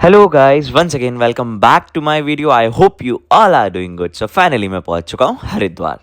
Hello guys, once again welcome back to my video. I hope you all are doing good. So finally मैं पहुंच चुका हूं हरिद्वार।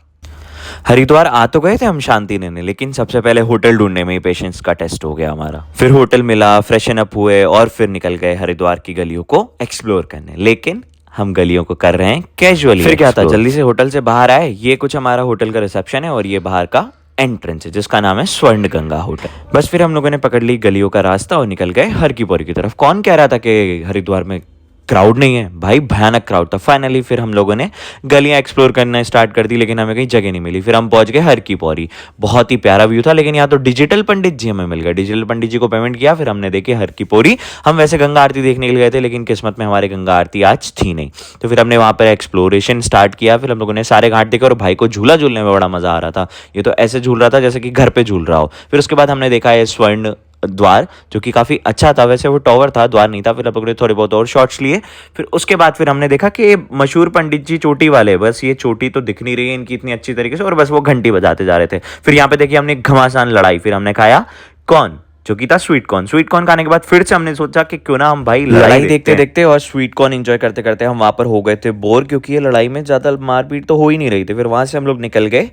हरिद्वार आ तो गए थे हम शांति लेने, लेकिन सबसे पहले होटल ढूंढने में ही पेशेंस का टेस्ट हो गया हमारा। फिर होटल मिला, फ्रेशन अप हुए और फिर निकल गए हरिद्वार की गलियों को एक्सप्लोर करने। लेकिन हम गलियों को कर रहे हैं कैजुअली। फिर क्या था, जल्दी से होटल से बाहर आए। ये कुछ हमारा होटल का रिसेप्शन है और ये बाहर का एंट्रेंस है जिसका नाम है स्वर्ण गंगा होटल। बस फिर हम लोगों ने पकड़ ली गलियों का रास्ता और निकल गए हर की पौड़ी की तरफ। कौन कह रहा था कि हरिद्वार में क्राउड नहीं है? भाई भयानक क्राउड था। फाइनली फिर हम लोगों ने गलियां एक्सप्लोर करना स्टार्ट कर दी, लेकिन हमें कहीं जगह नहीं मिली। फिर हम पहुंच गए हर की पौड़ी। बहुत ही प्यारा व्यू था, लेकिन यहाँ तो डिजिटल पंडित जी हमें मिल गए। डिजिटल पंडित जी को पेमेंट किया, फिर हमने देखी हर की पौड़ी। हम वैसे गंगा आरती देखने के लिए गए थे, लेकिन किस्मत में हमारे गंगा आरती आज थी नहीं। तो फिर हमने वहाँ पर एक्सप्लोरेशन स्टार्ट किया। फिर हम लोगों ने सारे घाट देखे और भाई को झूला झूलने में बड़ा मजा आ रहा था। ये तो ऐसे झूल रहा था जैसे कि घर पे झूल रहा हो। फिर उसके बाद हमने देखा है स्वर्ण द्वार, जो कि काफ़ी अच्छा था। वैसे वो टॉवर था, द्वार नहीं था। फिर हम लोगों ने थोड़े बहुत और शॉट्स लिए। फिर उसके बाद फिर हमने देखा कि मशहूर पंडित जी चोटी वाले, बस ये चोटी तो दिख नहीं रही है इनकी इतनी अच्छी तरीके से, और बस वो घंटी बजाते जा रहे थे। फिर यहाँ पे देखिए हमने घमासान लड़ाई। फिर हमने खाया कॉर्न, जो कि था स्वीट कॉर्न। स्वीट कॉर्न खाने के बाद फिर से हमने सोचा कि क्यों ना हम भाई लड़ाई देखते देखते और स्वीट कॉर्न एंजॉय करते करते हम वहां पर हो गए थे बोर, क्योंकि ये लड़ाई में ज्यादा मारपीट तो हो ही नहीं रही थी। फिर वहां से हम लोग निकल गए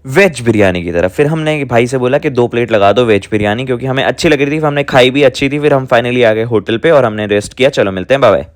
वेज बिरयानी की तरफ। फिर हमने भाई से बोला कि 2 प्लेट लगा दो वेज बिरयानी, क्योंकि हमें अच्छी लग रही थी। फिर हमने खाई भी अच्छी थी। फिर हम फाइनली आ गए होटल पे और हमने रेस्ट किया। चलो मिलते हैं, बाय बाय।